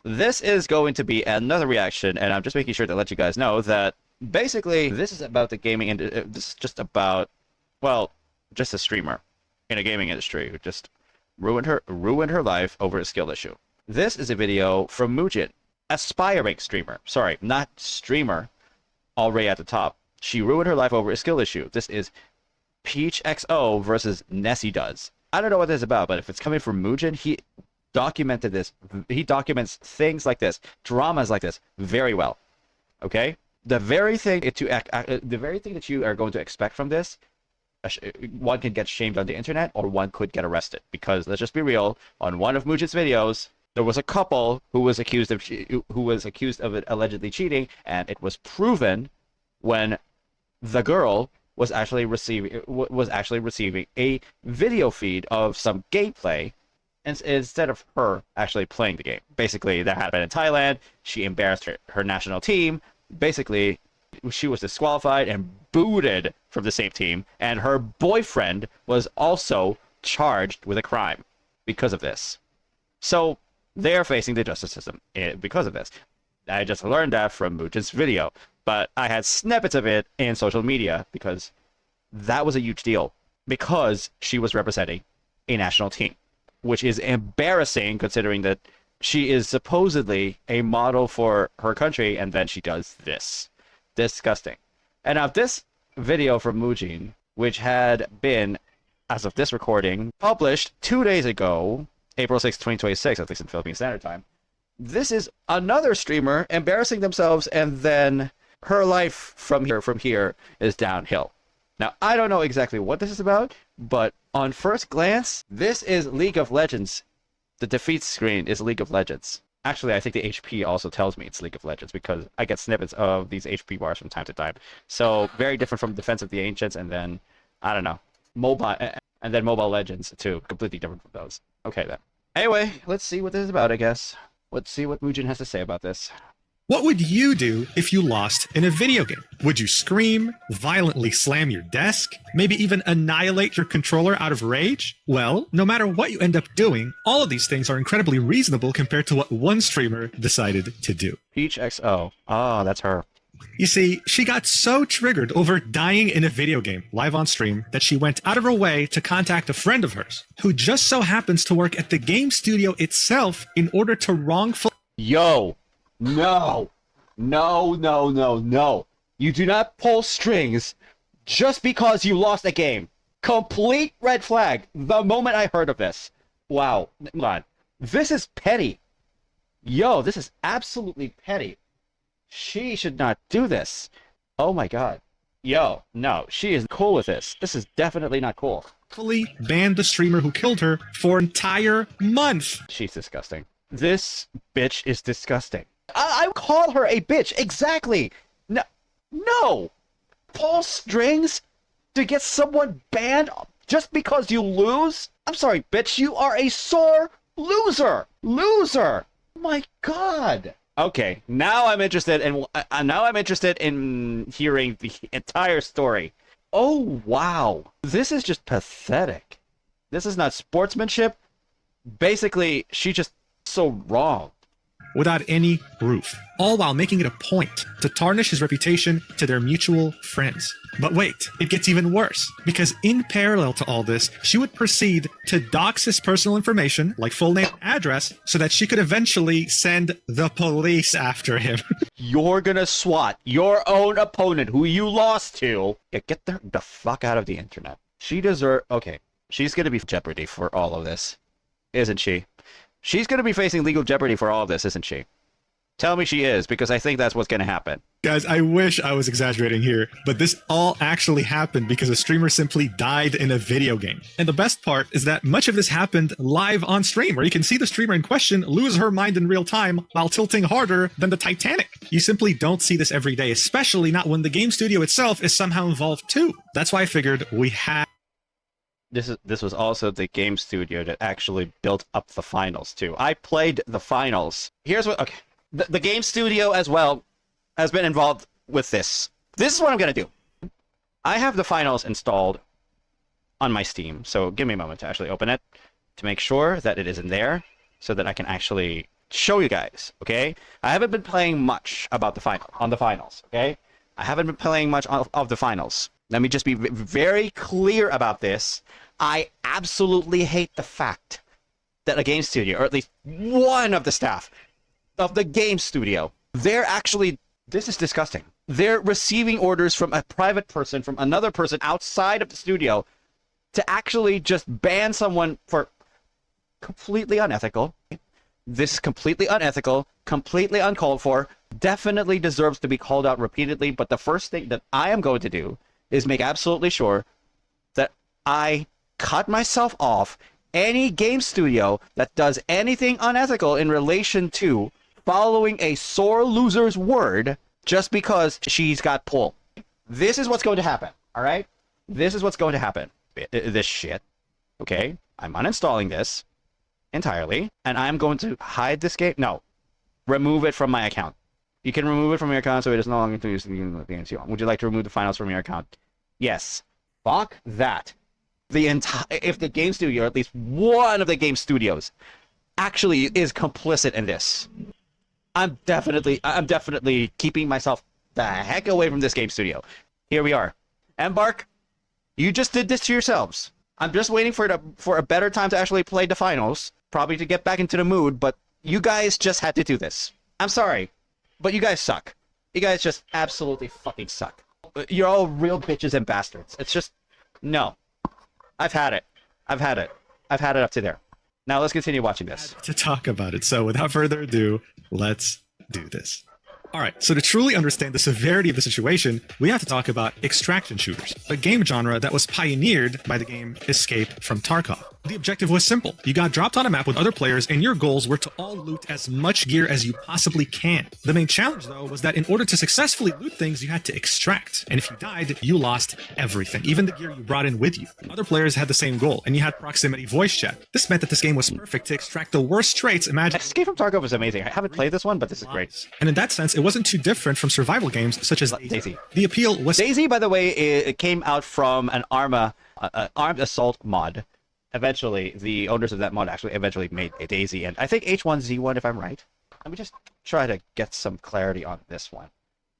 this is going to be another reaction, and I'm just making sure to let you guys know that basically this is about the gaming, and this is just about, well, just a streamer in a gaming industry who just ruined her life over a skill issue. This is a video from Mujin, aspiring streamer. Sorry, not streamer. Already at the top. She ruined her life over a skill issue. This is Peach XO versus Nessie Does. I don't know what this is about, but if it's coming from Mujin, he documented this. He documents things like this, dramas like this, very well. Okay, the very thing that you are going to expect from this, one can get shamed on the internet, or one could get arrested. Because let's just be real, on one of Mujin's videos, there was a couple who was accused of it allegedly cheating, and it was proven when the girl was actually receiving a video feed of some gameplay, and instead of her actually playing the game. Basically, that happened in Thailand. She embarrassed her national team. Basically, she was disqualified and booted from the same team, and her boyfriend was also charged with a crime because of this. So they are facing the justice system because of this. I just learned that from Mujin's video, but I had snippets of it in social media because that was a huge deal, because she was representing a national team, which is embarrassing considering that she is supposedly a model for her country, and then she does this. Disgusting. And now this video from Mujin, which had been, as of this recording, published 2 days ago, April 6, 2026, at least in Philippine Standard Time. This is another streamer embarrassing themselves, and then her life from here is downhill. Now, I don't know exactly what this is about, but on first glance, this is League of Legends. The defeat screen is League of Legends. Actually, I think the HP also tells me it's League of Legends, because I get snippets of these HP bars from time to time. So, very different from Defense of the Ancients, and then, I don't know, Mobile, and then Mobile Legends, too. Completely different from those. Okay, then. Anyway, let's see what this is about, I guess. Let's see what Mujin has to say about this. What would you do if you lost in a video game? Would you scream, violently slam your desk, maybe even annihilate your controller out of rage? Well, no matter what you end up doing, all of these things are incredibly reasonable compared to what one streamer decided to do. Peach XO. Oh, that's her. You see, she got so triggered over dying in a video game live on stream that she went out of her way to contact a friend of hers, who just so happens to work at the game studio itself in order to wrongfully... Yo! No! No, no, no, no. You do not pull strings just because you lost a game. Complete red flag the moment I heard of this. Wow. Come on. This is petty. Yo, this is absolutely petty. She should not do this. Oh my god. Yo, no, she is cool with this. This is definitely not cool. Fully banned the streamer who killed her for an entire month. She's disgusting. This bitch is disgusting. I call her a bitch. Exactly. No. No. Pull strings to get someone banned just because you lose? I'm sorry, bitch. You are a sore loser. Loser. Oh my god. Okay, now I'm interested in hearing the entire story. Oh wow. This is just pathetic. This is not sportsmanship. Basically, she's just so wrong. Without any proof, all while making it a point to tarnish his reputation to their mutual friends. But wait, it gets even worse, because in parallel to all this, she would proceed to dox his personal information, like full name and address, so that she could eventually send the police after him. You're gonna swat your own opponent who you lost to. Yeah, get the fuck out of the internet. She deserves... Okay, she's gonna be jeopardy for all of this, isn't she? She's going to be facing legal jeopardy for all of this, isn't she? Tell me she is, because I think that's what's going to happen. Guys, I wish I was exaggerating here, but this all actually happened because a streamer simply died in a video game. And the best part is that much of this happened live on stream, where you can see the streamer in question lose her mind in real time while tilting harder than the Titanic. You simply don't see this every day, especially not when the game studio itself is somehow involved too. That's why I figured we had... This was also the game studio that actually built up the finals too. I played the finals. Here's what... Okay. The game studio as well has been involved with this. This is what I'm going to do. I have the finals installed on my Steam, so give me a moment to actually open it to make sure that it is in there so that I can actually show you guys, okay? I haven't been playing much about the finals, okay? I haven't been playing much of the finals. Let me just be very clear about this. I absolutely hate the fact that a game studio, or at least one of the staff of the game studio, they're actually, this is disgusting. They're receiving orders from a private person, from another person outside of the studio, to actually just ban someone for completely unethical. This is completely unethical, completely uncalled for, definitely deserves to be called out repeatedly. But the first thing that I am going to do is make absolutely sure that I cut myself off any game studio that does anything unethical in relation to following a sore loser's word just because she's got pull. This is what's going to happen, all right? This is what's going to happen. This shit, okay? I'm uninstalling this entirely, and I'm going to hide this game. No, remove it from my account. You can remove it from your account so it is no longer to use the games you want. Would you like to remove the finals from your account? Yes. Fuck that. If the game studio, or at least one of the game studios, actually is complicit in this, I'm definitely keeping myself the heck away from this game studio. Here we are. Embark, you just did this to yourselves. I'm just waiting for a better time to actually play the finals, probably to get back into the mood, but you guys just had to do this. I'm sorry, but you guys suck. You guys just absolutely fucking suck. You're all real bitches and bastards. It's just, no. I've had it. I've had it up to there. Now let's continue watching this. To talk about it. So without further ado, let's do this. All right, so to truly understand the severity of the situation, we have to talk about extraction shooters, a game genre that was pioneered by the game Escape from Tarkov. The objective was simple. You got dropped on a map with other players, and your goals were to all loot as much gear as you possibly can. The main challenge, though, was that in order to successfully loot things, you had to extract. And if you died, you lost everything, even the gear you brought in with you. Other players had the same goal, and you had proximity voice chat. This meant that this game was perfect to extract the worst traits imaginable. Escape from Tarkov is amazing. I haven't played this one, but this is great. And in that sense, it wasn't too different from survival games such as Daisy. The appeal was... Daisy, by the way, it came out from an armed assault mod. Eventually, the owners of that mod actually eventually made a Daisy, and I think H1Z1, if I'm right. Let me just try to get some clarity on this one,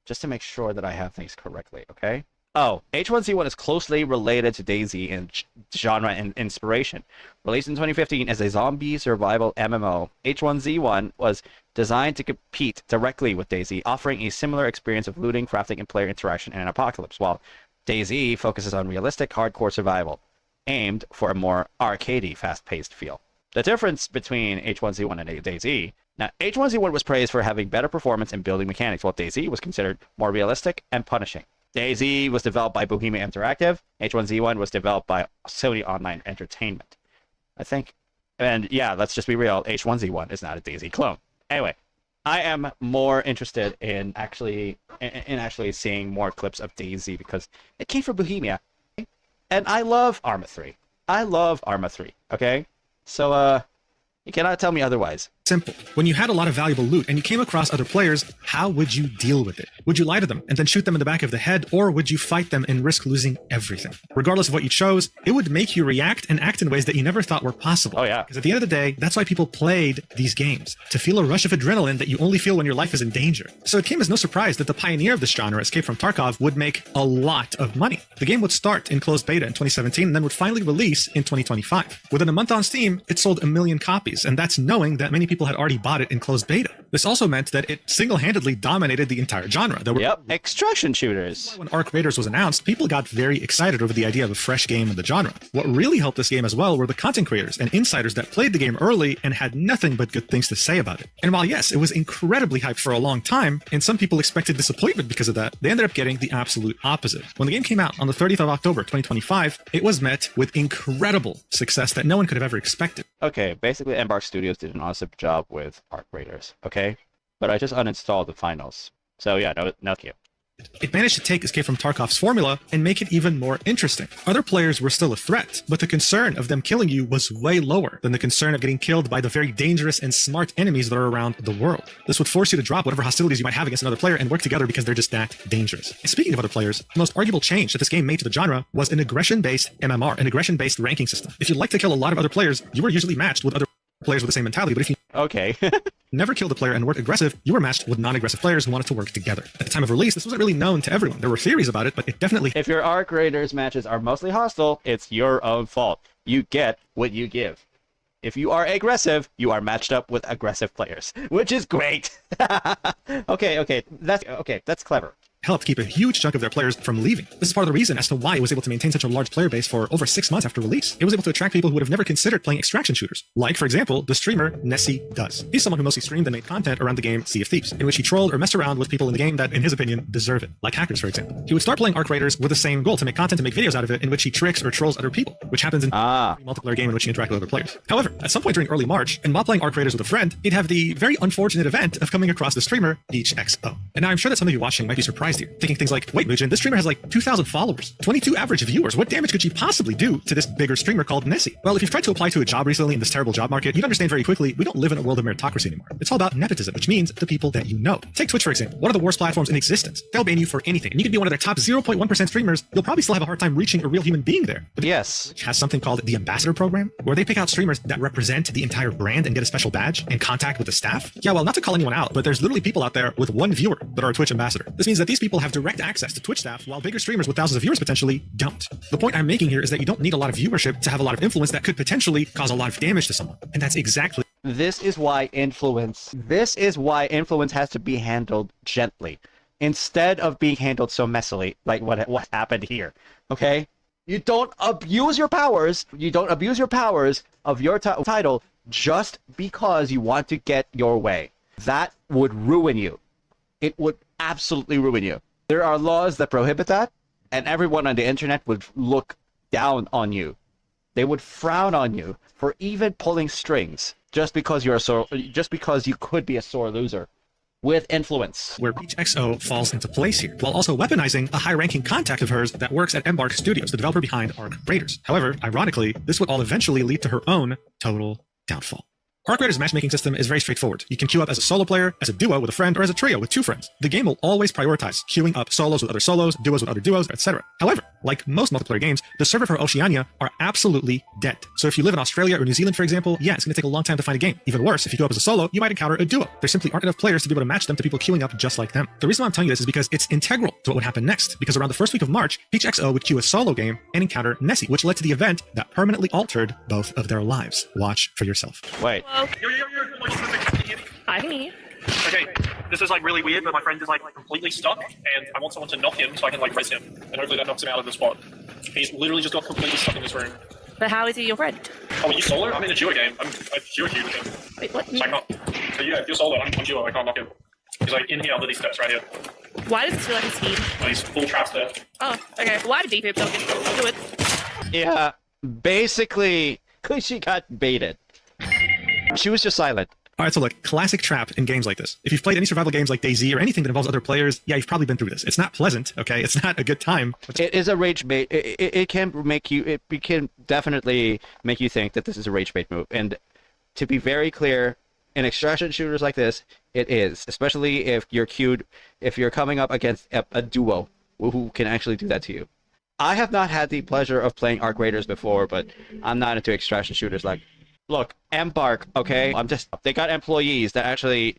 just to make sure that I have things correctly, okay? Oh, H1Z1 is closely related to Daisy in genre and inspiration. Released in 2015 as a zombie survival MMO, H1Z1 was designed to compete directly with Daisy, offering a similar experience of looting, crafting, and player interaction in an apocalypse, while Daisy focuses on realistic, hardcore survival, aimed for a more arcadey, fast-paced feel. The difference between H1Z1 and Daisy... Now, H1Z1 was praised for having better performance and building mechanics, while Daisy was considered more realistic and punishing. Daisy was developed by Bohemia Interactive. H1Z1 was developed by Sony Online Entertainment, I think. And yeah, let's just be real, H1Z1 is not a Daisy clone. Anyway, I am more interested in actually seeing more clips of Daisy because it came from Bohemia. And I love Arma 3. I love Arma 3, okay? So, you cannot tell me otherwise. Simple. When you had a lot of valuable loot and you came across other players, how would you deal with it? Would you lie to them and then shoot them in the back of the head, or would you fight them and risk losing everything? Regardless of what you chose, it would make you react and act in ways that you never thought were possible. Oh, yeah. Because at the end of the day, that's why people played these games, to feel a rush of adrenaline that you only feel when your life is in danger. So it came as no surprise that the pioneer of this genre, Escape from Tarkov, would make a lot of money. The game would start in closed beta in 2017 and then would finally release in 2025. Within a month on Steam, it sold 1 million copies, and that's knowing that many people had already bought it in closed beta. This also meant that it single-handedly dominated the entire genre. Yep, extraction shooters. When Arc Raiders was announced, people got very excited over the idea of a fresh game in the genre. What really helped this game as well were the content creators and insiders that played the game early and had nothing but good things to say about it. And while yes, it was incredibly hyped for a long time, and some people expected disappointment because of that, they ended up getting the absolute opposite. When the game came out on the 30th of October 2025, it was met with incredible success that no one could have ever expected. Okay, basically Embark Studios did an awesome job with Arc Raiders, okay? But I just uninstalled the finals. So yeah, no thank you. It managed to take Escape from Tarkov's formula and make it even more interesting. Other players were still a threat, but the concern of them killing you was way lower than the concern of getting killed by the very dangerous and smart enemies that are around the world. This would force you to drop whatever hostilities you might have against another player and work together because they're just that dangerous. And speaking of other players, the most arguable change that this game made to the genre was an aggression-based MMR, an aggression-based ranking system. If you like to kill a lot of other players, you were usually matched with other players with the same mentality, but if you Okay. Never killed a player and weren't aggressive, you were matched with non-aggressive players who wanted to work together. At the time of release, this wasn't really known to everyone. There were theories about it, but it definitely... If your Arc Raiders matches are mostly hostile, it's your own fault. You get what you give. If you are aggressive, you are matched up with aggressive players, which is great. Okay, that's clever. helped keep a huge chunk of their players from leaving. This is part of the reason as to why it was able to maintain such a large player base for over 6 months after release. It was able to attract people who would have never considered playing extraction shooters. Like, for example, the streamer Nessie does. He's someone who mostly streamed and made content around the game Sea of Thieves, in which he trolled or messed around with people in the game that, in his opinion, deserve it, like hackers, for example. He would start playing Arc Raiders with the same goal, to make content and make videos out of it, in which he tricks or trolls other people, which happens in every multiplayer game in which he interacts with other players. However, at some point during early March, and while playing Arc Raiders with a friend, he'd have the very unfortunate event of coming across the streamer PeachXO. And now I'm sure that some of you watching might be surprised here, thinking things like, wait, Mugen, this streamer has like 2,000 followers, 22 average viewers. What damage could she possibly do to this bigger streamer called Nessie? Well, if you've tried to apply to a job recently in this terrible job market, you'd understand very quickly we don't live in a world of meritocracy anymore. It's all about nepotism, which means the people that you know. Take Twitch, for example, one of the worst platforms in existence. They'll ban you for anything, and you could be one of their top 0.1% streamers. You'll probably still have a hard time reaching a real human being there. But yes, Twitch has something called the Ambassador Program, where they pick out streamers that represent the entire brand and get a special badge and contact with the staff. Yeah, well, not to call anyone out, but there's literally people out there with one viewer that are a Twitch ambassador. This means that these people have direct access to Twitch staff, while bigger streamers with thousands of viewers potentially don't. The point I'm making here is that you don't need a lot of viewership to have a lot of influence that could potentially cause a lot of damage to someone. And that's exactly... This is why influence has to be handled gently, instead of being handled so messily, like what happened here. Okay? You don't abuse your powers. You don't abuse your powers of your title just because you want to get your way. That would ruin you. It would absolutely ruin you. There are laws that prohibit that, and everyone on the internet would look down on you. They would frown on you for even pulling strings just because you could be a sore loser with influence. Where PeachXO falls into place here, while also weaponizing a high-ranking contact of hers that works at Embark Studios, the developer behind Arc Raiders. However, ironically, this would all eventually lead to her own total downfall. Arc Raiders' matchmaking system is very straightforward. You can queue up as a solo player, as a duo with a friend, or as a trio with 2 friends. The game will always prioritize queuing up solos with other solos, duos with other duos, etc. However, like most multiplayer games, the server for Oceania are absolutely dead. So if you live in Australia or New Zealand, for example, yeah, it's going to take a long time to find a game. Even worse, if you go up as a solo, you might encounter a duo. There simply aren't enough players to be able to match them to people queuing up just like them. The reason why I'm telling you this is because it's integral to what would happen next, because around the first week of March, PeachXO would queue a solo game and encounter Nessie, which led to the event that permanently altered both of their lives. Watch for yourself. Wait. Hello. I can hear you. Okay, this is like really weird, but my friend is like completely stuck, and I want someone to knock him so I can like res him, and hopefully that knocks him out of the spot. He's literally just got completely stuck in this room. But how is he your friend? Oh, are you solo? I'm in a duo game. I'm duo with him. Wait, what? So I can't. So yeah, if you're solo, I'm duo. I can't knock him. He's like in here under these steps right here. Why does this feel like a speed? Oh, he's full traps there. Oh, okay. Why did defib don't do it? Yeah, basically, she got baited. She was just silent. All right, so look, classic trap in games like this. If you've played any survival games like DayZ or anything that involves other players, yeah, you've probably been through this. It's not pleasant, okay? It's not a good time. It is a rage bait. It can make you. It can definitely make you think that this is a rage bait move. And to be very clear, in extraction shooters like this, it is. Especially if you're queued, if you're coming up against a duo who can actually do that to you. I have not had the pleasure of playing Arc Raiders before, but I'm not into extraction shooters like. Look, Embark, okay? They got employees that actually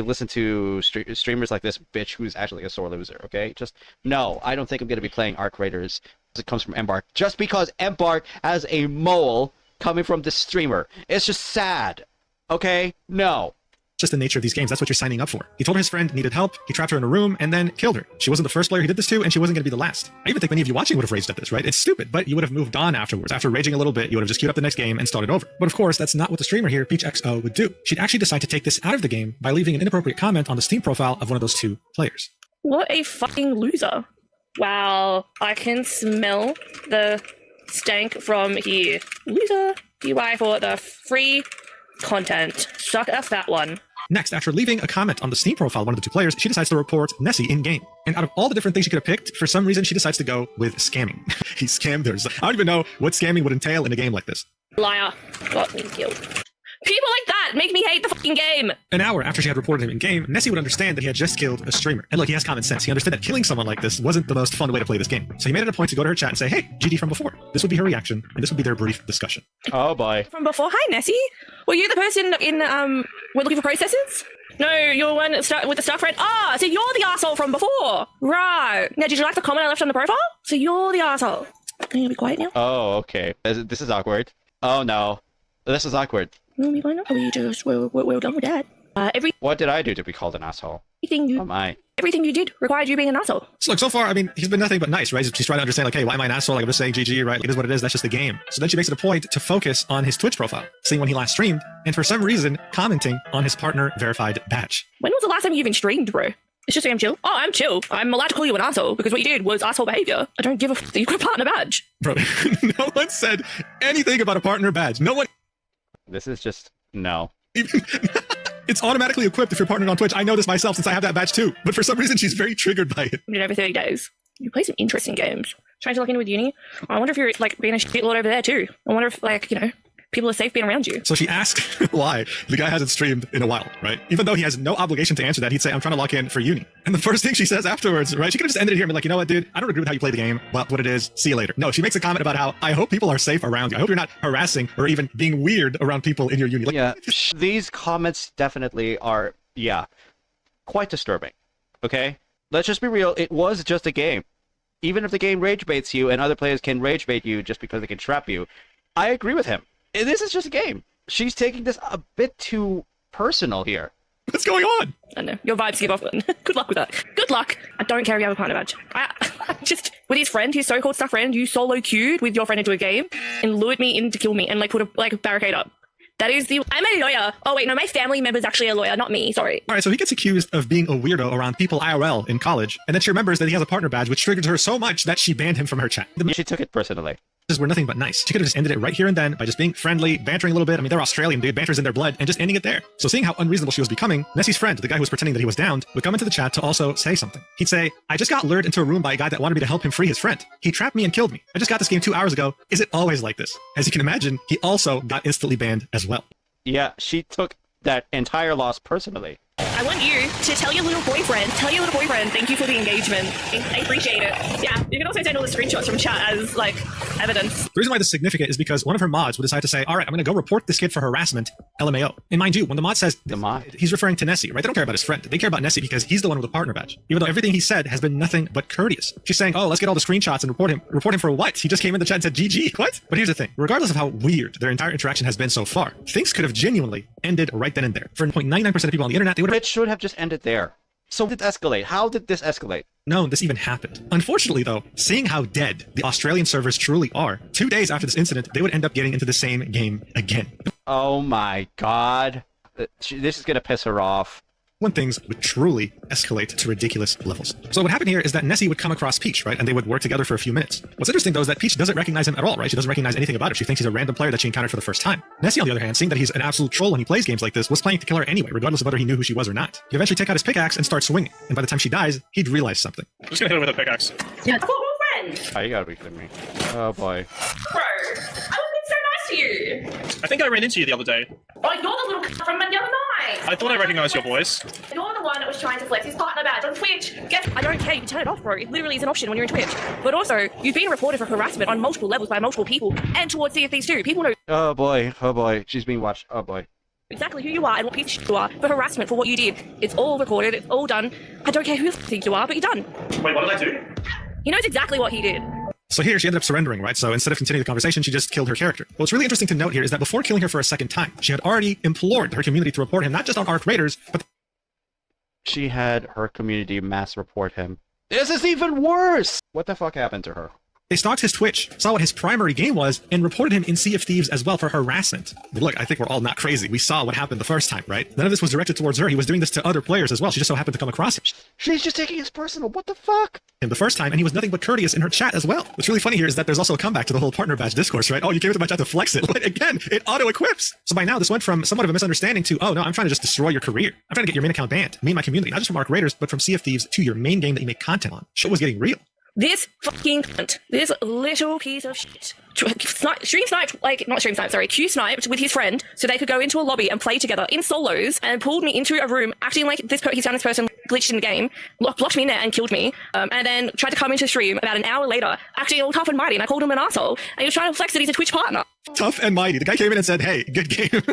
listen to streamers like this bitch who's actually a sore loser, okay? No, I don't think I'm going to be playing Arc Raiders as it comes from Embark. Just because Embark has a mole coming from this streamer. It's just sad, okay? No. Just the nature of these games. That's what you're signing up for. He told her his friend needed help, he trapped her in a room, and then killed her. She wasn't the first player he did this to, and she wasn't going to be the last. I even think many of you watching would have raged at this, right? It's stupid, but you would have moved on afterwards. After raging a little bit, you would have just queued up the next game and started over. But of course, that's not what the streamer here, PeachXO, would do. She'd actually decide to take this out of the game by leaving an inappropriate comment on the Steam profile of one of those 2 players. What a fucking loser. Wow, I can smell the stank from here. Loser. DY for the free content. Suck a fat one. Next, after leaving a comment on the Steam profile of one of the 2 players, she decides to report Nessie in-game. And out of all the different things she could have picked, for some reason she decides to go with scamming. He scammed her. I don't even know what scamming would entail in a game like this. Liar. Got me killed. People like that make me hate the fucking game. An hour after she had reported him in game, Nessie would understand that he had just killed a streamer. And look, he has common sense. He understood that killing someone like this wasn't the most fun way to play this game. So he made it a point to go to her chat and say, hey, GG from before. This would be her reaction, and this would be their brief discussion. Oh boy. From before, hi Nessie. Were you the person in we're looking for processes? No, you're one with the stuff, right? Ah, so you're the asshole from before. Right. Now, did you like the comment I left on the profile? So you're the asshole. Can you be quiet now? Oh, okay. This is awkward. Oh no. This is awkward. Will we find out? We just, we're done with that. What did I do to be called an asshole? Everything you did required you being an asshole. So look, so far, I mean, he's been nothing but nice, right? She's trying to understand, like, hey, why am I an asshole? Like, I'm just saying GG, right? It is what it is. That's just the game. So then she makes it a point to focus on his Twitch profile, seeing when he last streamed, and for some reason, commenting on his partner verified badge. When was the last time you even streamed, bro? It's just I'm chill. Oh, I'm chill. I'm allowed to call you an asshole because what you did was asshole behavior. I don't give a f. You got a partner badge. Bro, no one said anything about a partner badge. No one. This is just no. Even it's automatically equipped if you're partnered on Twitch. I know this myself since I have that badge too. But for some reason, she's very triggered by it. We did every 30 days. You play some interesting games. Trying to lock in with uni. I wonder if you're like being a shitlord over there too. I wonder if like, you know, people are safe being around you. So she asked why the guy hasn't streamed in a while, right? Even though he has no obligation to answer that, he'd say, I'm trying to lock in for uni. And the first thing she says afterwards, right? She could have just ended it here and be like, you know what, dude? I don't agree with how you play the game, but what it is, see you later. No, she makes a comment about how I hope people are safe around you. I hope you're not harassing or even being weird around people in your uni. Like, yeah, these comments definitely are, quite disturbing. Okay? Let's just be real. It was just a game. Even if the game rage baits you and other players can rage bait you just because they can trap you, I agree with him. This is just a game. She's taking this a bit too personal here. What's going on? I know. Your vibes give off. Good luck with that. Good luck. I don't care if you have a partner badge. I just, with his friend, his so-called stuff friend, you solo queued with your friend into a game and lured me in to kill me and like put a barricade up. That is I'm a lawyer. Oh wait, no, my family member's actually a lawyer, not me, sorry. All right, so he gets accused of being a weirdo around people IRL in college, and then she remembers that he has a partner badge, which triggered her so much that she banned him from her chat. She took it personally. Were nothing but nice. She could have just ended it right here and then by just being friendly, bantering a little bit. I mean, they're Australian, dude. Banter's in their blood, and just ending it there. So seeing how unreasonable she was becoming, Nessie's friend, the guy who was pretending that he was downed, would come into the chat to also say something. He'd say, I just got lured into a room by a guy that wanted me to help him free his friend. He trapped me and killed me. I just got this game 2 hours ago. Is it always like this? As you can imagine, he also got instantly banned as well. Yeah, she took that entire loss personally. I want you to tell your little boyfriend, thank you for the engagement. I appreciate it. Yeah, you can also send all the screenshots from chat as, like, evidence. The reason why this is significant is because one of her mods would decide to say, all right, I'm going to go report this kid for harassment, LMAO. And mind you, when the mod says, he's referring to Nessie, right? They don't care about his friend. They care about Nessie because he's the one with the partner badge. Even though everything he said has been nothing but courteous. She's saying, oh, let's get all the screenshots and report him. Report him for what? He just came in the chat and said, GG. What? But here's the thing. Regardless of how weird their entire interaction has been so far, things could have genuinely ended right then and there. For 0.99% of people on the internet, they would have... It should have just ended there. So did it escalate? How did this escalate? known this even happened. Unfortunately, though, seeing how dead the Australian servers truly are, 2 days after this incident, they would end up getting into the same game again. Oh my god. This is gonna piss her off. When things would truly escalate to ridiculous levels. So what happened here is that Nessie would come across Peach, right? And they would work together for a few minutes. What's interesting, though, is that Peach doesn't recognize him at all, right? She doesn't recognize anything about him. She thinks he's a random player that she encountered for the first time. Nessie, on the other hand, seeing that he's an absolute troll when he plays games like this, was planning to kill her anyway, regardless of whether he knew who she was or not. He'd eventually take out his pickaxe and start swinging. And by the time she dies, he'd realize something. I'm just gonna hit her with a pickaxe. Yeah, cool friend. Oh, you gotta be kidding me. Oh boy. Bro, I was being so nice to you. I think I ran into you the other day. Oh, you're the little from the other night. I thought I recognized your voice. You're the one that was trying to flex his partner badge on Twitch. I don't care, you can turn it off, bro. It literally is an option when you're in Twitch. But also, you've been reported for harassment on multiple levels by multiple people, and towards CFDs too. People know Oh boy. She's being watched. Oh boy. exactly who you are and what piece of shit you are for harassment for what you did. It's all recorded, it's all done. I don't care who you think you are, but you're done. Wait, what did I do? He knows exactly what he did. So here she ended up surrendering, right? So instead of continuing the conversation, she just killed her character. What's really interesting to note here is that before killing her for a second time, she had already implored her community to report him, not just on Arc Raiders, but She had her community mass report him. This is even worse! What the fuck happened to her? they stalked his Twitch, saw what his primary game was, and reported him in Sea of Thieves as well for harassment. But look, I think we're all not crazy. We saw what happened the first time, right? None of this was directed towards her. He was doing this to other players as well. She just so happened to come across him. She's just taking his personal. What the fuck? The first time, and he was nothing but courteous in her chat as well. What's really funny here is that there's also a comeback to the whole partner badge discourse, right? Oh, you came into my chat to flex it. But again, it auto-equips. So by now, this went from somewhat of a misunderstanding to, oh no, I'm trying to just destroy your career. I'm trying to get your main account banned. Me and my community, not just from Arc Raiders, but from Sea of Thieves to your main game that you make content on. Shit was getting real. This fucking cunt, this little piece of shit, stream sniped, like, not stream sniped, sorry, Q sniped with his friend so they could go into a lobby and play together in solos, and pulled me into a room acting like he found this person glitched in the game, blocked me in there and killed me, and then tried to come into stream about an hour later acting all tough and mighty, and I called him an asshole, and he was trying to flex that he's a Twitch partner. Tough and mighty. The guy came in and said, hey, good game.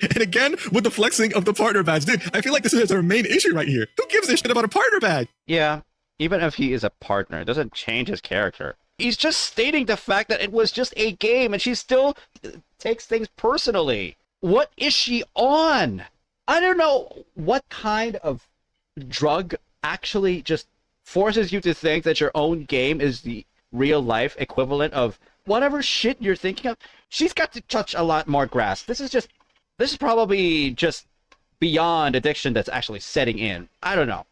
And again, with the flexing of the partner badge. Dude, I feel like this is our main issue right here. Who gives a shit about a partner badge? Yeah, even if he is a partner, it doesn't change his character. He's just stating the fact that it was just a game, and she still takes things personally. What is she on? I don't know what kind of drug actually just forces you to think that your own game is the real life equivalent of whatever shit you're thinking of. She's got to touch a lot more grass. This is probably just beyond addiction that's actually setting in. I don't know.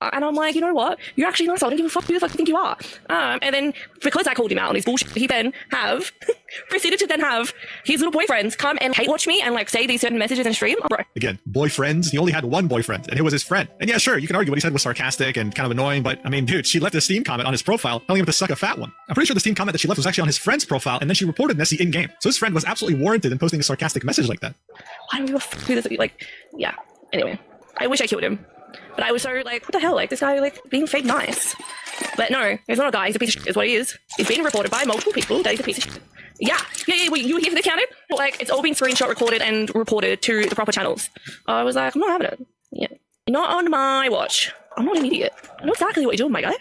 And I'm like, you know what? You're actually not. I don't give a fuck who the fuck you think you are. And then because I called him out on his bullshit, he then proceeded to then have his little boyfriends come and hate watch me and like say these certain messages in stream. Oh, bro. Again, boyfriends. He only had one boyfriend, and it was his friend. And yeah, sure, you can argue what he said was sarcastic and kind of annoying, but I mean, dude, she left a Steam comment on his profile telling him to suck a fat one. I'm pretty sure the Steam comment that she left was actually on his friend's profile, and then she reported Nessie in game. So his friend was absolutely warranted in posting a sarcastic message like that. I don't give a fuck who this is. Like, yeah. Anyway, I wish I killed him. But I was so like, what the hell? Like, this guy, like, being fake nice. But no, he's not a guy. He's a piece of shit, is what he is. He's been reported by multiple people that he's a piece of shit. Yeah. Wait, you were here for the counted? Like, it's all been screenshot recorded and reported to the proper channels. I was like, I'm not having it. Yeah. Not on my watch. I'm not an idiot. I know exactly what you're doing, my guy.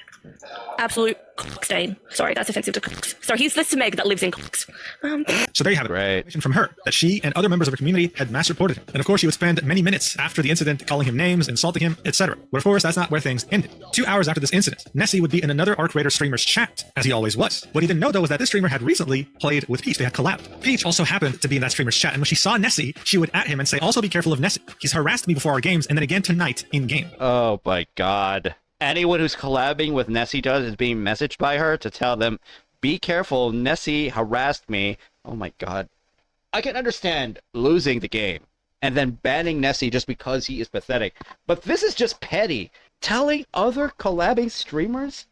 Absolute cockstain. Sorry, that's offensive to cocks. So he's the smeg that lives in cocks. So there you have it. Right. Information from her that she and other members of her community had mass reported him. And of course, she would spend many minutes after the incident calling him names, insulting him, etc. But of course, that's not where things ended. 2 hours after this incident, Nessie would be in another Arc Raider streamer's chat, as he always was. What he didn't know, though, was that this streamer had recently played with Peach. They had collabed. Peach also happened to be in that streamer's chat, and when she saw Nessie, she would at him and say, also be careful of Nessie. He's harassed me before our games, and then again tonight in-game. Oh my god. Anyone who's collabing with Nessie does is being messaged by her to tell them, be careful, Nessie harassed me. Oh my god. I can understand losing the game and then banning Nessie just because he is pathetic. But this is just petty. Telling other collabing streamers?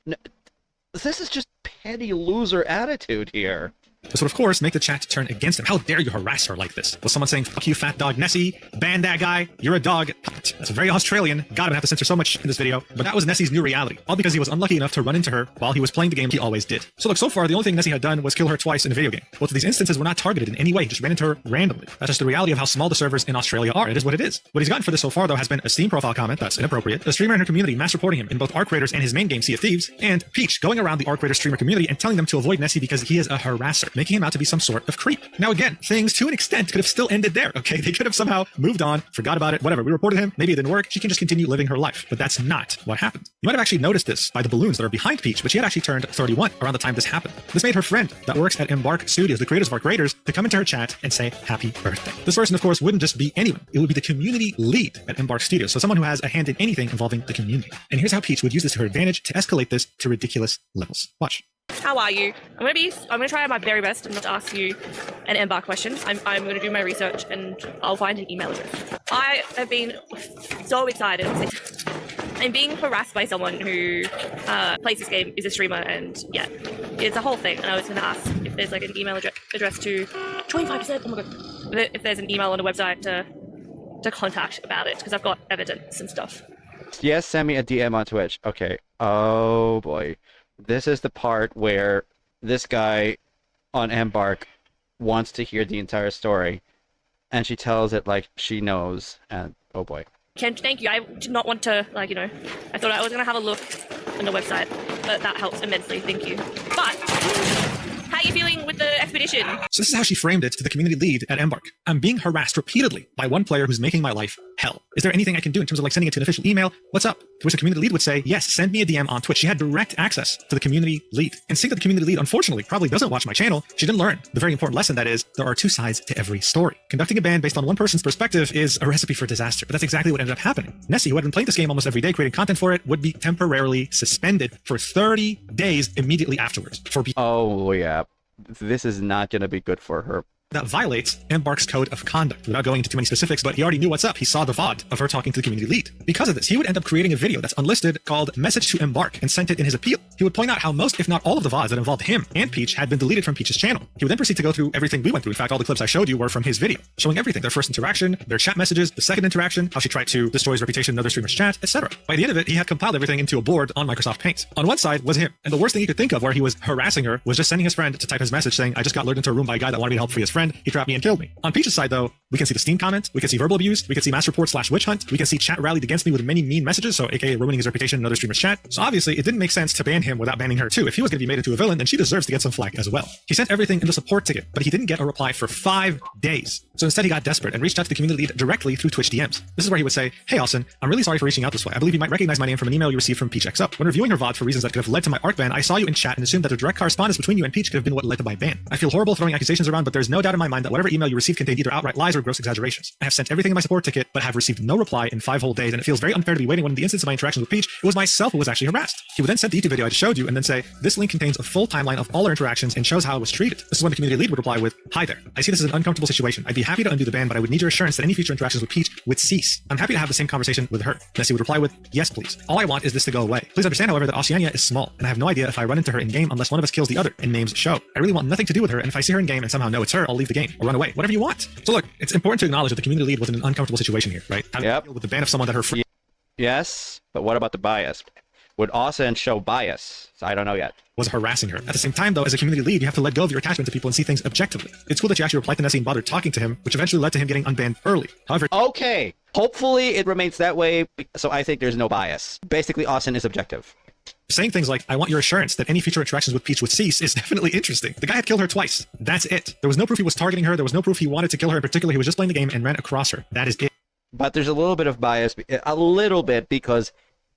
This is just petty loser attitude here. This would, of course, make the chat turn against him. How dare you harass her like this? Was someone saying, fuck you, fat dog Nessie, ban that guy, you're a dog. That's very Australian. God, I'm gonna have to censor so much in this video. But that was Nessie's new reality, all because he was unlucky enough to run into her while he was playing the game he always did. So look, so far, the only thing Nessie had done was kill her twice in a video game. Both of these instances were not targeted in any way, he just ran into her randomly. That's just the reality of how small the servers in Australia are. It is what it is. What he's gotten for this so far, though, has been a Steam profile comment that's inappropriate, a streamer in her community mass reporting him in both Arc Raiders and his main game, Sea of Thieves, and Peach going around the Arc Raider streamer community and telling them to avoid Nessie because he is a harasser, making him out to be some sort of creep. Now again, things to an extent could have still ended there, okay? They could have somehow moved on, forgot about it, whatever. We reported him, maybe it didn't work, she can just continue living her life. But that's not what happened. You might have actually noticed this by the balloons that are behind Peach, but she had actually turned 31 around the time this happened. This made her friend that works at Embark Studios, the creators of Arc Raiders, to come into her chat and say happy birthday. This person, of course, wouldn't just be anyone. It would be the community lead at Embark Studios, so someone who has a hand in anything involving the community. And here's how Peach would use this to her advantage to escalate this to ridiculous levels. Watch. How are you? I'm gonna try my very best not to ask you an Embark question. I'm gonna do my research and I'll find an email address. I have been so excited. I'm being harassed by someone who plays this game, is a streamer, and yeah, it's a whole thing. And I was gonna ask if there's like an email address to 25%. Oh my god! If there's an email on a website to contact about it, because I've got evidence and stuff. Yes, send me a DM on Twitch. Okay. Oh boy. This is the part where this guy on Embark wants to hear the entire story, and she tells it like she knows, and oh boy. Ken, thank you. I did not want to, like, you know, I thought I was going to have a look on the website, but that helps immensely. Thank you. But how are you feeling with the expedition? So this is how she framed it to the community lead at Embark. I'm being harassed repeatedly by one player who's making my life hell. Is there anything I can do in terms of like sending it to an official email? What's up? To which the community lead would say, yes, send me a DM on Twitch. She had direct access to the community lead. And seeing that the community lead, unfortunately, probably doesn't watch my channel, she didn't learn the very important lesson that is, there are two sides to every story. Conducting a ban based on one person's perspective is a recipe for disaster, but that's exactly what ended up happening. Nessie, who had been playing this game almost every day, creating content for it, would be temporarily suspended for 30 days immediately afterwards. Oh yeah. This is not going to be good for her that violates Embark's code of conduct. Without going into too many specifics, but he already knew what's up. He saw the VOD of her talking to the community lead. Because of this, he would end up creating a video that's unlisted called Message to Embark and sent it in his appeal. He would point out how most, if not all, of the VODs that involved him and Peach had been deleted from Peach's channel. He would then proceed to go through everything we went through. In fact, all the clips I showed you were from his video, showing everything: their first interaction, their chat messages, the second interaction, how she tried to destroy his reputation in other streamers' chat, etc. By the end of it, he had compiled everything into a board on Microsoft Paint. On one side was him, and the worst thing he could think of where he was harassing her was just sending his friend to type his message saying, "I just got lured into a room by a guy that wanted me to help free his friend. He trapped me and killed me." On Peach's side, though, we can see the Steam comments, we can see verbal abuse, we can see mass report / witch hunt, we can see chat rallied against me with many mean messages, so aka ruining his reputation in other streamers' chat. So obviously, it didn't make sense to ban him without banning her too. If he was going to be made into a villain, then she deserves to get some flack as well. He sent everything in the support ticket, but he didn't get a reply for 5 days. So instead, he got desperate and reached out to the community lead directly through Twitch DMs. This is where he would say, "Hey Austin, I'm really sorry for reaching out this way. I believe you might recognize my name from an email you received from Peach XO. When reviewing her VOD for reasons that could have led to my ARC ban, I saw you in chat and assumed that the direct correspondence between you and Peach could have been what led to my ban. I feel horrible throwing accusations around, but there's no doubt in my mind that whatever email you received contained either outright lies or gross exaggerations. I have sent everything in my support ticket, but have received no reply in 5 whole days, and it feels very unfair to be waiting when in the instance of my interactions with Peach, it was myself who was actually harassed." He would then send the YouTube video I just showed you and then say, "This link contains a full timeline of all our interactions and shows how I was treated." This is when the community lead would reply with, "Hi there. I see this is an uncomfortable situation. I'd be happy to undo the ban, but I would need your assurance that any future interactions with Peach would cease. I'm happy to have the same conversation with her." Nessie would reply with, "Yes, please. All I want is this to go away. Please understand, however, that Oceania is small, and I have no idea if I run into her in game unless one of us kills the other and names show. I really want nothing to do with her, and if I see her in game and somehow know it's her, I'll leave the game or run away. Whatever you want." So look, it's important to acknowledge that the community lead was in an uncomfortable situation here, right? Having to deal with the ban of someone that her friend Yes, but what about the bias? Would Austin show bias? So I don't know yet. was harassing her. At the same time, though, as a community lead, you have to let go of your attachment to people and see things objectively. It's cool that you actually replied to Nessie and bothered talking to him, which eventually led to him getting unbanned early. However, Okay, hopefully it remains that way, so I think there's no bias. Basically, Austin is objective. saying things like, "I want your assurance that any future interactions with Peach would cease," is definitely interesting. The guy had killed her twice. That's it. There was no proof he was targeting her. There was no proof he wanted to kill her in particular. He was just playing the game and ran across her. That is it. But there's a little bit of bias, a little bit, because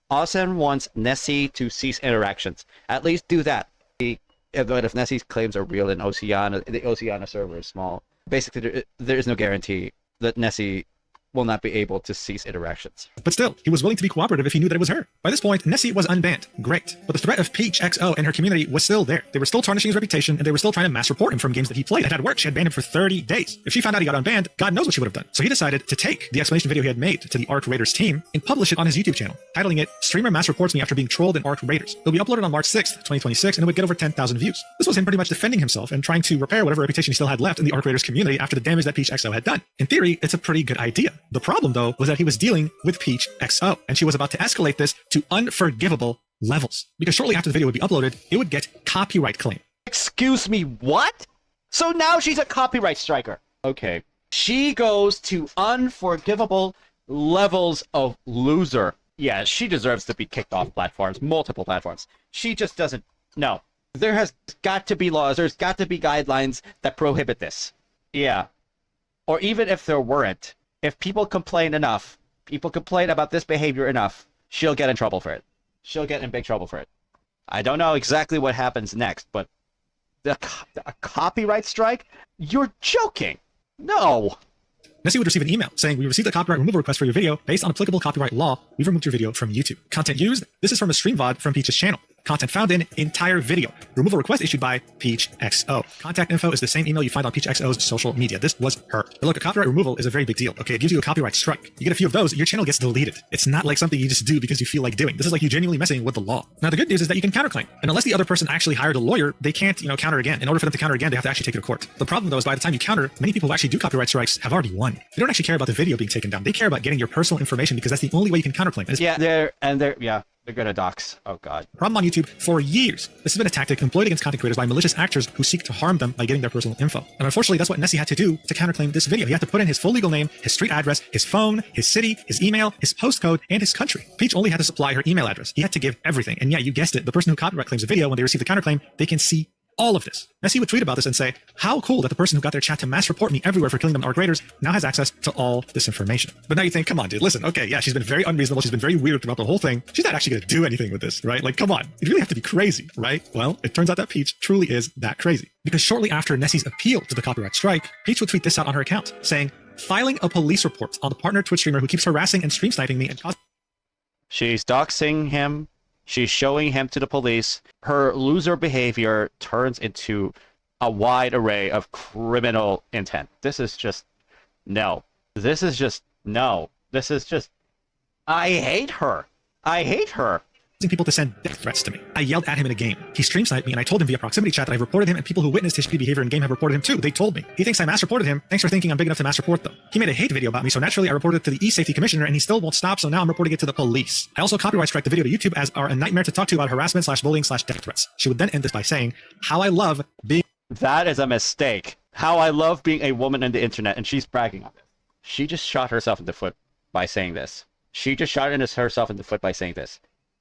Austin wants Nessie to cease interactions. At least do that. But if Nessie's claims are real in Oceania, the Oceania server is small. Basically, there is no guarantee that Nessie will not be able to cease interactions. But still, he was willing to be cooperative if he knew that it was her. By this point, Nessie was unbanned. Great. But the threat of Peach XO and her community was still there. They were still tarnishing his reputation, and they were still trying to mass report him from games that he played. It had worked. She had banned him for 30 days. If she found out he got unbanned, God knows what she would have done. So he decided to take the explanation video he had made to the Arc Raiders team and publish it on his YouTube channel, titling it "Streamer Mass Reports Me After Being Trolled in Arc Raiders." It'll be uploaded on March 6th, 2026, and it would get over 10,000 views. This was him pretty much defending himself and trying to repair whatever reputation he still had left in the Arc Raiders community after the damage that Peach XO had done. In theory, it's a pretty good idea. The problem, though, was that he was dealing with Peach XO, and she was about to escalate this to unforgivable levels. Because shortly after the video would be uploaded, it would get copyright claim. Excuse me, what? So now she's a copyright striker. Okay. She goes to unforgivable levels of loser. Yeah, she deserves to be kicked off platforms, multiple platforms. She just doesn't. No. There has got to be laws, there's got to be guidelines that prohibit this. Yeah. Or even if there weren't, if people complain enough, people complain about this behavior enough, she'll get in trouble for it. She'll get in big trouble for it. I don't know exactly what happens next, but a copyright strike? You're joking. No. Nessie would receive an email saying, "We received a copyright removal request for your video. Based on applicable copyright law, we've removed your video from YouTube." Content used: this is from a stream VOD from Peach's channel. Content found in: entire video. Removal request issued by Peach XO. Contact info is the same email you find on Peach XO's social media. This was her. But look, a copyright removal is a very big deal. Okay, it gives you a copyright strike. You get a few of those, your channel gets deleted. It's not like something you just do because you feel like doing. This is like you genuinely messing with the law. Now, the good news is that you can counterclaim. And unless the other person actually hired a lawyer, they can't, counter again. In order for them to counter again, they have to actually take it to court. The problem, though, is by the time you counter, many people who actually do copyright strikes have already won. They don't actually care about the video being taken down. They care about getting your personal information because that's the only way you can counterclaim. Yeah, they're gonna dox. Oh, God. Problem on YouTube for years. This has been a tactic employed against content creators by malicious actors who seek to harm them by getting their personal info. And unfortunately, that's what Nessie had to do to counterclaim this video. He had to put in his full legal name, his street address, his phone, his city, his email, his postcode, and his country. Peach only had to supply her email address. He had to give everything. And yeah, you guessed it. The person who copyright claims a video, when they receive the counterclaim, they can see all of this. Nessie would tweet about this and say, "How cool that the person who got their chat to mass report me everywhere for killing them Arc Raiders now has access to all this information." But now you think, come on, dude, listen, okay, yeah, she's been very unreasonable. She's been very weird throughout the whole thing. She's not actually going to do anything with this, right? Like, come on. You really have to be crazy, right? Well, it turns out that Peach truly is that crazy. Because shortly after Nessie's appeal to the copyright strike, Peach would tweet this out on her account, saying, "Filing a police report on the partner Twitch streamer who keeps harassing and stream sniping me and causing..." She's doxing him. She's showing him to the police. Her loser behavior turns into a wide array of criminal intent. This is just no. This is just no. This is just I hate her. I hate her. People to send death threats to me. I yelled at him in a game. He stream sniped me and I told him via proximity chat that I've reported him, and people who witnessed his shitty behavior in game have reported him too. They told me. He thinks I mass reported him. Thanks for thinking I'm big enough to mass report them. He made a hate video about me, so naturally I reported it to the e-safety commissioner and he still won't stop, so now I'm reporting it to the police. I also copyright strike the video to YouTube as are a nightmare to talk to about harassment / bullying / death threats. She would then end this by saying, how I love being... That is a mistake. How I love being a woman in the internet, and she's bragging on this. She just shot herself in the foot by saying this. She just shot herself in the foot by saying this.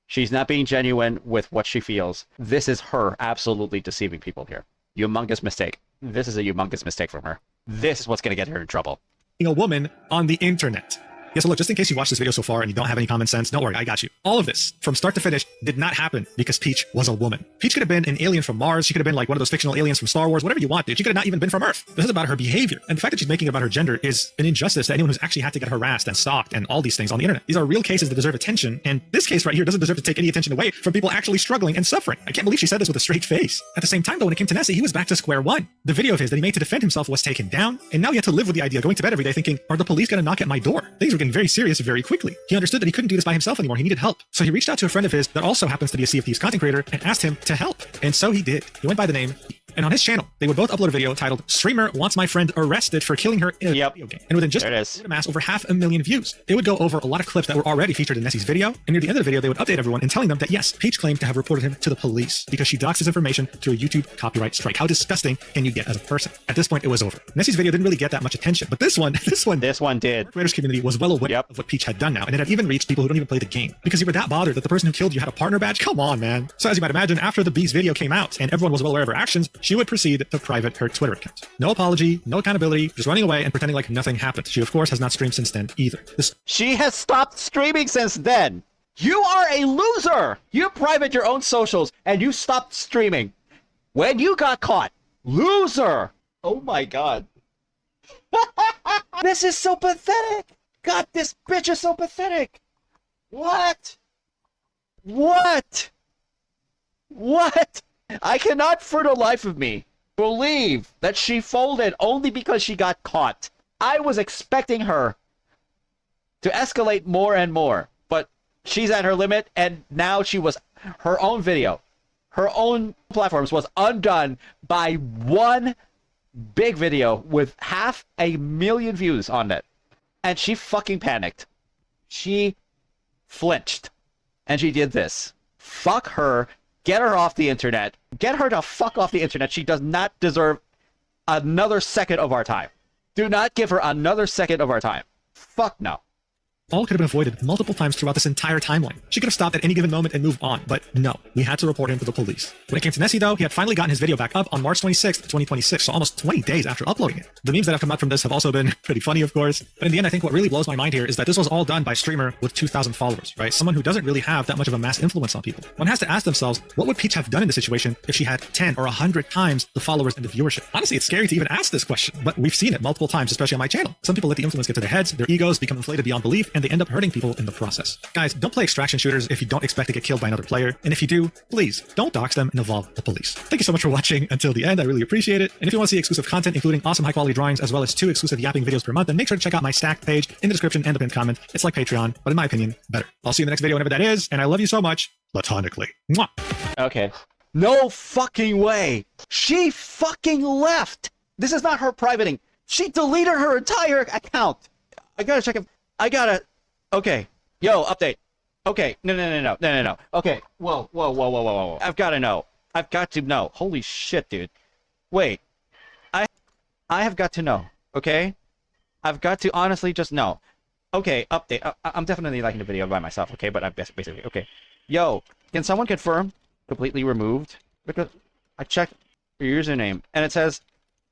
She's not being genuine with what she feels. This is her absolutely deceiving people here. Humongous mistake. This is a humongous mistake from her. This is what's going to get her in trouble. a woman on the internet. Yeah, so look, just in case you watched this video so far and you don't have any common sense, don't worry, I got you. All of this, from start to finish, did not happen because Peach was a woman. Peach could have been an alien from Mars. She could have been like one of those fictional aliens from Star Wars, whatever you want, dude. She could have not even been from Earth. This is about her behavior. And the fact that she's making it about her gender is an injustice to anyone who's actually had to get harassed and stalked and all these things on the internet. These are real cases that deserve attention. And this case right here doesn't deserve to take any attention away from people actually struggling and suffering. I can't believe she said this with a straight face. At the same time, though, when it came to Nessie, he was back to square one. The video of his that he made to defend himself was taken down. And now he had to live with the idea, going to bed every day thinking, are the police going to knock at my door? Things were getting very serious very quickly. He understood that he couldn't do this by himself anymore. He needed help. So he reached out to a friend of his that also happens to be a Sea of Thieves content creator and asked him to help. And so he did. He went by the name. And on his channel, they would both upload a video titled "Streamer Wants My Friend Arrested for Killing Her in a Video Game." And within just it would amass over 500,000 views. It would go over a lot of clips that were already featured in Nessie's video. And near the end of the video, they would update everyone and telling them that yes, Peach claimed to have reported him to the police because she doxed his information through a YouTube copyright strike. How disgusting can you get as a person? At this point, it was over. Nessie's video didn't really get that much attention, but this one did. The creators community was well aware of what Peach had done now, and it had even reached people who don't even play the game because you were that bothered that the person who killed you had a partner badge. Come on, man. So as you might imagine, after the Bee's video came out and everyone was well aware of her actions, she would proceed to private her Twitter account. No apology, no accountability, just running away and pretending like nothing happened. She, of course, has not streamed since then either. She has stopped streaming since then. You are a loser. You private your own socials and you stopped streaming when you got caught. Loser. Oh my god. This is so pathetic. God, this bitch is so pathetic. What? What? What? I cannot for the life of me believe that she folded only because she got caught. I was expecting her to escalate more and more, but she's at her limit, and now her own video, her own platforms was undone by one big video with 500,000 views on it. And she fucking panicked. She flinched. And she did this. Fuck her. Get her off the internet. Get her to fuck off the internet. She does not deserve another second of our time. Do not give her another second of our time. Fuck no. All could have been avoided multiple times throughout this entire timeline. She could have stopped at any given moment and moved on, but no, we had to report him to the police. When it came to Nessie, though, he had finally gotten his video back up on March 26th, 2026, so almost 20 days after uploading it. The memes that have come out from this have also been pretty funny, of course, but in the end, I think what really blows my mind here is that this was all done by a streamer with 2,000 followers, right? Someone who doesn't really have that much of a mass influence on people. One has to ask themselves, what would Peach have done in this situation if she had 10 or 100 times the followers and the viewership? Honestly, it's scary to even ask this question, but we've seen it multiple times, especially on my channel. Some people let the influence get to their heads, their egos become inflated beyond belief, and they end up hurting people in the process. Guys, don't play extraction shooters if you don't expect to get killed by another player. And if you do, please don't dox them and involve the police. Thank you so much for watching until the end. I really appreciate it. And if you want to see exclusive content, including awesome high quality drawings, as well as 2 exclusive yapping videos per month, then make sure to check out my stacked page in the description and the pinned comment. It's like Patreon, but in my opinion, better. I'll see you in the next video whenever that is. And I love you so much. Platonically. Mwah. Okay. No fucking way. She fucking left. This is not her privating. She deleted her entire account. I gotta check if okay. Yo, update. Okay. No. Okay. Whoa. I've got to know. Holy shit, dude. Wait. I have got to know. Okay? I've got to honestly just know. Okay, update. I'm definitely liking the video by myself, okay? But I'm basically, okay. Yo, can someone confirm completely removed? Because I checked her username and it says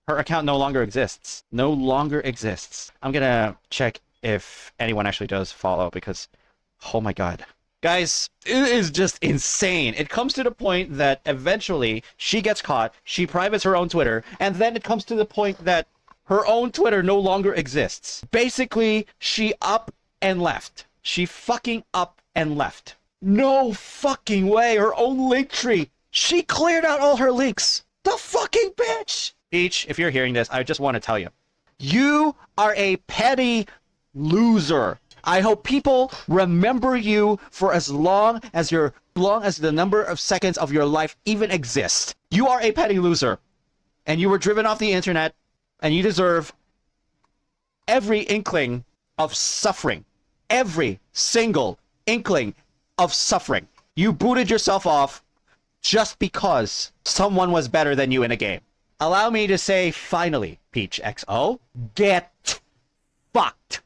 her account no longer exists. No longer exists. I'm gonna check if anyone actually does follow because, oh my god. Guys, it is just insane. It comes to the point that eventually she gets caught, she privates her own Twitter, and then it comes to the point that her own Twitter no longer exists. Basically, she up and left. She fucking up and left. No fucking way, her own link tree. She cleared out all her links. The fucking bitch! Peach, if you're hearing this, I just want to tell you. You are a petty loser. I hope people remember you for as long as the number of seconds of your life even exists. You are a petty loser. And you were driven off the internet, and you deserve every inkling of suffering. Every single inkling of suffering. You booted yourself off just because someone was better than you in a game. Allow me to say finally, Peach XO, get fucked.